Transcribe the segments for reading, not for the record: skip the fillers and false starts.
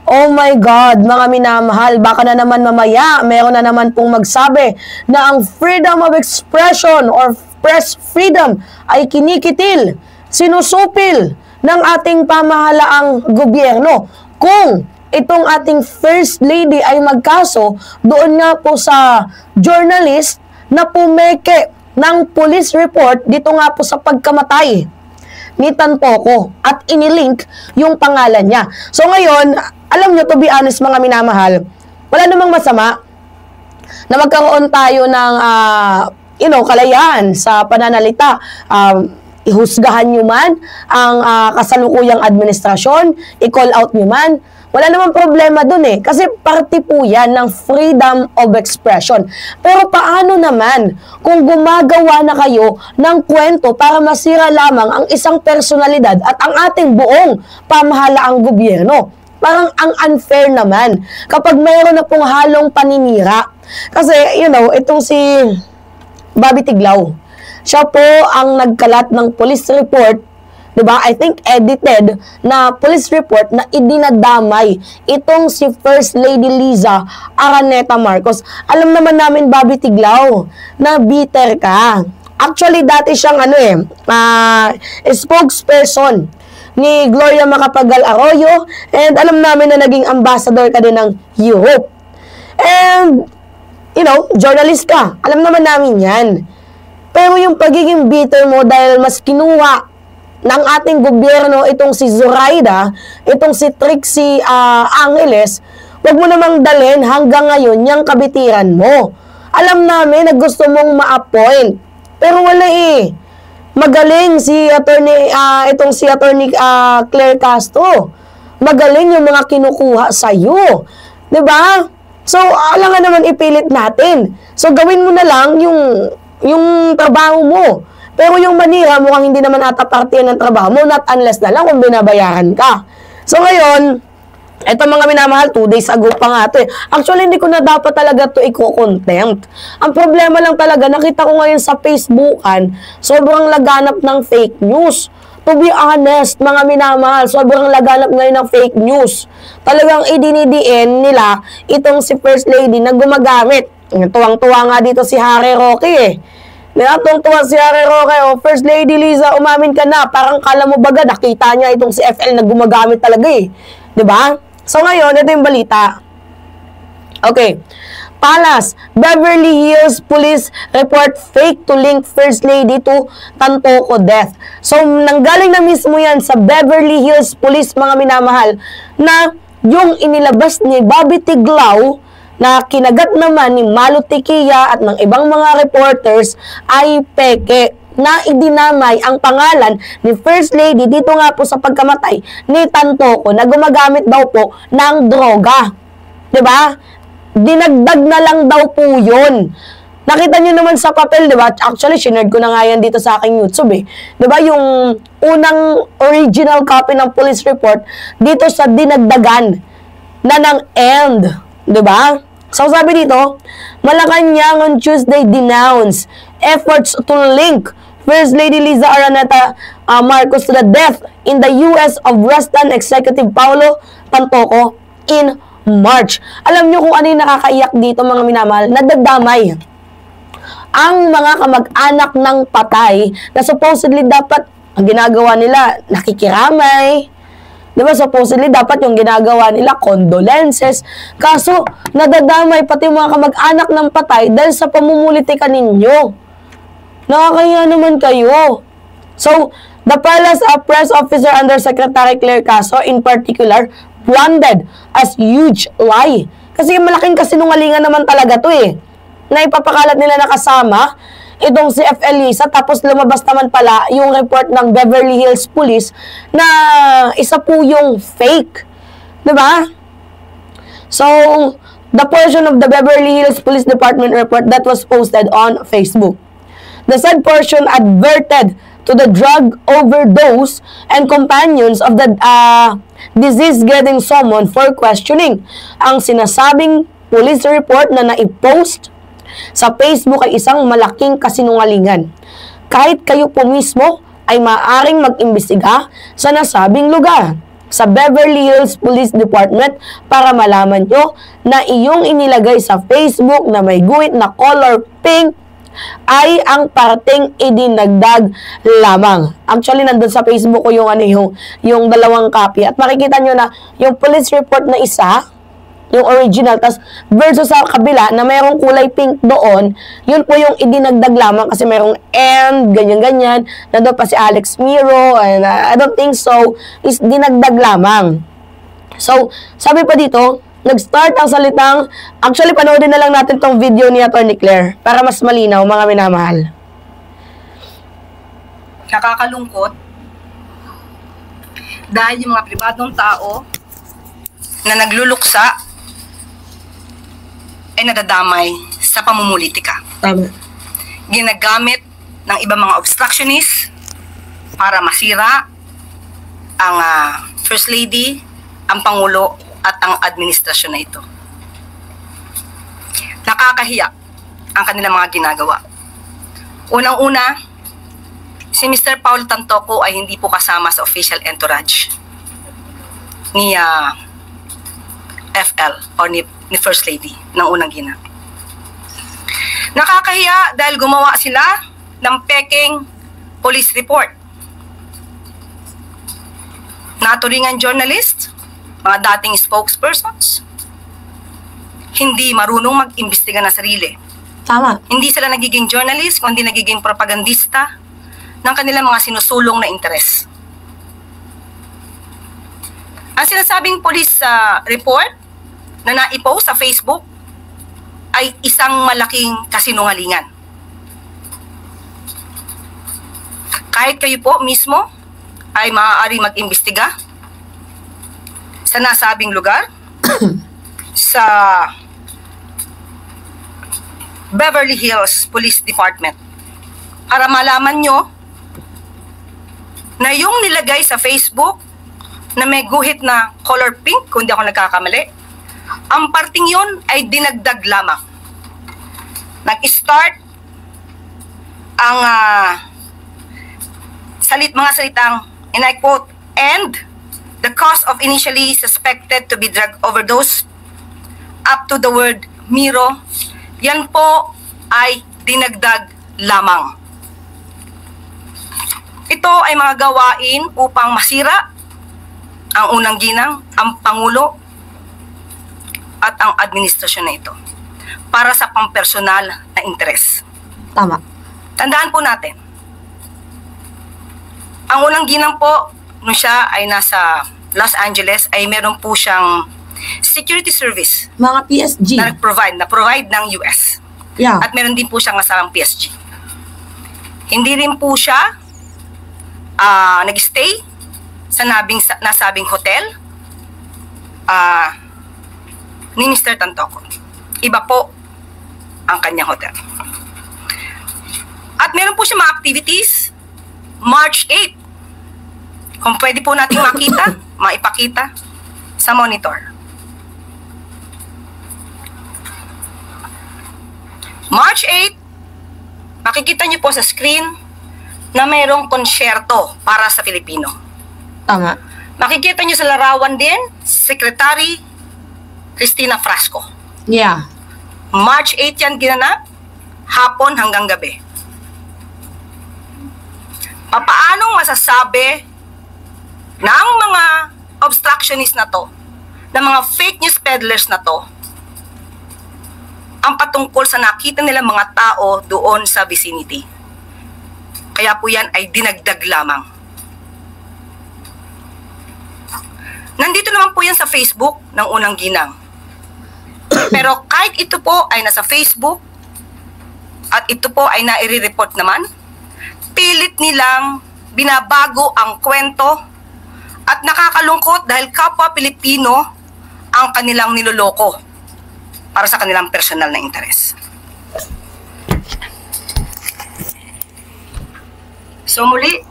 Oh my God, mga minamahal, baka na naman mamaya, meron na naman pong magsabi na ang freedom of expression or press freedom ay kinikitil, sinusupil ng ating pamahalaang gobyerno. Kung itong ating First Lady ay magkaso doon nga po sa journalist na pumeke ng police report dito nga po sa pagkamatay ni Tantoco at inilink yung pangalan niya. So ngayon, alam nyo, to be honest mga minamahal, wala namang masama na magkaroon tayo ng kalayaan sa pananalita. Ihusgahan nyo man ang kasalukuyang administrasyon, i-call out nyo man, wala namang problema dun eh. Kasi parte po yan ng freedom of expression. Pero paano naman kung gumagawa na kayo ng kwento para masira lamang ang isang personalidad at ang ating buong pamahalaang gobyerno? Parang ang unfair naman kapag mayroon na pong halong paninira. Kasi, itong si Bobby Tiglao, siya po ang nagkalat ng police report, diba? I think edited na police report na idinadamay itong si First Lady Liza Araneta Marcos. Alam naman namin, Bobby Tiglao, na bitter ka. Actually, dati siyang spokesperson ni Gloria Macapagal Arroyo, and alam namin na naging ambassador ka din ng Europe. And, journalist ka. Alam naman namin yan. Pero yung pagiging bitter mo dahil mas kinuha ng ating gobyerno itong si Zoraida, itong si Trixie Angeles, wag mo namang dalhin hanggang ngayon yung kabitiran mo. Alam namin na gusto mong ma-appoint, pero wala eh. Magaling si itong si Attorney Claire Castro. Magaling yung mga kinukuha sa'yo. 'Di ba? So, alangan naman ipilit natin. So, gawin mo na lang yung trabaho mo. Pero yung manira, mukhang hindi naman ata parte ng trabaho mo, not unless na lang kung binabayaran ka. So ngayon, eto mga minamahal, 2 days ago pa nga ito eh. Actually, hindi ko na dapat talaga ito i-contempt. Ang problema lang talaga, nakita ko ngayon sa Facebookan, sobrang laganap ng fake news. To be honest, mga minamahal, sobrang laganap ngayon ng fake news. Talagang idinidiin nila itong si First Lady na gumagamit. Tuwang-tuwa nga dito si Harry Roque eh. Tuwang-tuwa si Harry Roque, First Lady Liza, umamin ka na. Parang kala mo baga, nakita niya itong si FL na gumagamit talaga eh. 'Di ba? So ngayon, ito yung balita. Okay. Palace, Beverly Hills Police report fake to link First Lady to Tantoco death. So, nanggaling na mismo yan sa Beverly Hills Police, mga minamahal, na yung inilabas ni Bobby Tiglao na kinagat naman ni Malu Tequilla at ng ibang mga reporters ay peke na idinamay ang pangalan ni First Lady dito nga po sa pagkamatay ni Tantoco na gumagamit daw po ng droga. 'Di ba? Dinagdag na lang daw po 'yun. Nakita niyo naman sa papel, 'di ba? Actually, shinare ko na nga yan dito sa aking YouTube eh. 'Di ba yung unang original copy ng police report dito sa dinagdagan na ng end, 'di ba? So sabi dito, Malacanang on Tuesday denounced efforts to link First Lady Liza Araneta Marcos to the death in the U.S. of Western Executive Paulo Tantoco in March. Alam nyo kung ano yung nakakaiyak dito, mga minamahal? Nadadamay ang mga kamag-anak ng patay na supposedly dapat ang ginagawa nila nakikiramay. Diba, supposedly dapat yung ginagawa nila condolences. Kaso, nadadamay pati mga kamag-anak ng patay dahil sa pamumulitikan ninyo. Nakakaya naman kayo. So, the Palace Press Officer Under Secretary Claire Castro in particular branded as huge lie. Kasi malaking kasinungalingan naman talaga to eh. Na ipapakalat nila na kasama itong si FL Liza, tapos lumabas naman pala yung report ng Beverly Hills Police na isa po yung fake. Diba? So, the portion of the Beverly Hills Police Department report that was posted on Facebook. The said portion adverted to the drug overdose and companions of the deceased getting summoned for questioning. Ang sinasabing police report na naipost sa Facebook ay isang malaking kasinungalingan. Kahit kayo po mismo ay maaaring mag-imbestiga sa nasabing lugar. sa Beverly Hills Police Department para malaman nyo na iyong inilagay sa Facebook na may guhit na color pink ay ang parting idinagdag lamang. Actually, nandun sa Facebook ko yung, yung dalawang copy. At makikita nyo na yung police report na isa, yung original, tas versus sa kabila na mayroong kulay pink doon, yun po yung idinagdag lamang kasi mayroong and, ganyan-ganyan, nandun pa si Alex Miro, and I don't think so, is dinagdag lamang. So, sabi pa dito, nag-start ang salitang, actually, panoodin na lang natin tong video ni Atty. Claire para mas malinaw, mga minamahal. Nakakalungkot dahil yung mga pribadong tao na nagluluksa ay nadadamay sa pamumulitika. Tama. Ginagamit ng ibang mga obstructionists para masira ang First Lady, ang Pangulo, at ang administrasyon na ito. Nakakahiya ang kanilang mga ginagawa. Unang-una, si Mr. Paul Tantoco ay hindi po kasama sa official entourage ni FL o ni First Lady ng unang gina. Nakakahiya dahil gumawa sila ng peking police report. Naturingan journalist, mga dating spokespersons, hindi marunong mag-imbestiga na sarili. Tama. Hindi sila nagiging journalist, kundi nagiging propagandista ng kanilang mga sinusulong na interes. Ang sinasabing police report na naipost sa Facebook ay isang malaking kasinungalingan. Kahit kayo po mismo ay maaari mag-imbestiga sa nasabing lugar sa Beverly Hills Police Department para malaman nyo na yung nilagay sa Facebook na may guhit na color pink, kung di ako nagkakamali, ang parting yun ay dinagdag lamang. Nag-start ang mga salitang, and I quote, and the cause of initially suspected to be drug overdose up to the word Miro, yan po ay dinagdag lamang. Ito ay mga gawain upang masira ang unang ginang, ang Pangulo, at ang administrasyon na ito para sa pampersonal na interes. Tama. Tandaan po natin, ang unang ginang po, nung siya ay nasa Los Angeles, ay meron po siyang security service Mga PSG. na provide ng US. Yeah. At meron din po siyang kasamang PSG. Hindi rin po siya nag-stay sa nasabing hotel ni Mr. Tantoco. Iba po ang kanyang hotel. At meron po siya mga activities March 8. Kung pwede po nating makita, maipakita sa monitor. March 8, makikita niyo po sa screen na mayroong konsyerto para sa Pilipino. Tama. Makikita niyo sa larawan din, Secretary Cristina Frasco. Yeah. March 8 yan ginanap, hapon hanggang gabi. Papaanong masasabi ng mga obstructionist na to, ng mga fake news peddlers na to, ang patungkol sa nakita nila mga tao doon sa vicinity? Kaya po yan ay dinagdag lamang. Nandito naman po yan sa Facebook ng unang ginang. Pero kahit ito po ay nasa Facebook at ito po ay naire-report naman, pilit nilang binabago ang kwento at nakakalungkot dahil kapwa Pilipino ang kanilang niloloko para sa kanilang personal na interes. So muli,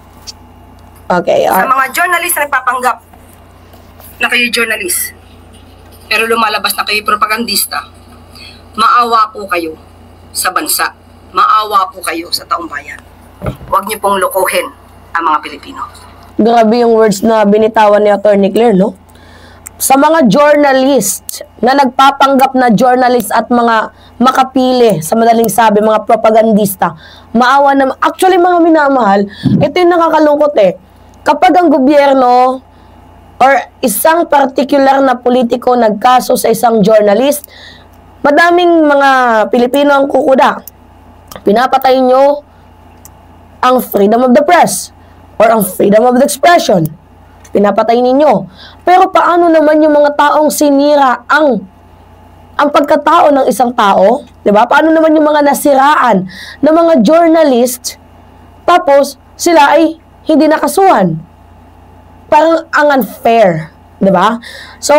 Okay. sa mga journalist na nagpapanggap na kayo journalist, pero lumalabas na kayo propagandista, maawa po kayo sa bansa. Maawa po kayo sa taong bayan. Huwag niyo pong lokohin ang mga Pilipino. Grabe yung words na binitawan ni Attorney Claire, no? Sa mga journalist na nagpapanggap na journalist at mga makapili, sa madaling sabi, mga propagandista, maawa na, actually mga minamahal, ito yung nakakalungkot eh. Kapag ang gobyerno or isang particular na politiko nagkaso sa isang journalist, madaming mga Pilipino ang kukuda. Pinapatay nyo ang freedom of the press or ang freedom of the expression. Pinapatay ninyo. Pero paano naman yung mga taong sinira ang pagkatao ng isang tao? Diba? Paano naman yung mga nasiraan ng mga journalist tapos sila ay hindi nakasuhan? Parang ang unfair. Diba? So,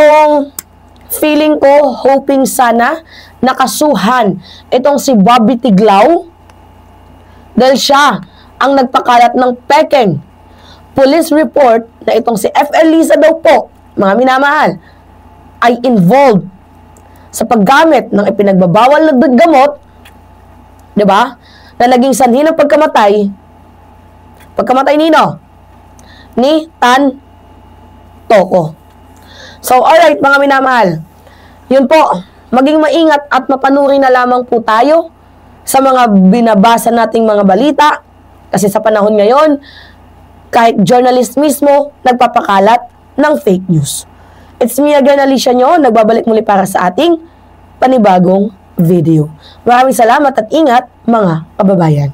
feeling ko, hoping sana nakasuhan itong si Bobby Tiglao dahil siya ang nagpakalat ng pekeng police report na itong si F.L. Liza daw po, mga minamahal, ay involved sa paggamit ng ipinagbabawal na gamot, di ba? Na naging sanhi ng pagkamatay nino? Ni Tan Toko. So, alright mga minamahal, yun po, maging maingat at mapanuri na lamang po tayo sa mga binabasa nating mga balita. Kasi sa panahon ngayon, kahit journalist mismo, nagpapakalat ng fake news. It's me again, Alicia nyo, nagbabalik muli para sa ating panibagong video. Maraming salamat at ingat, mga kababayan.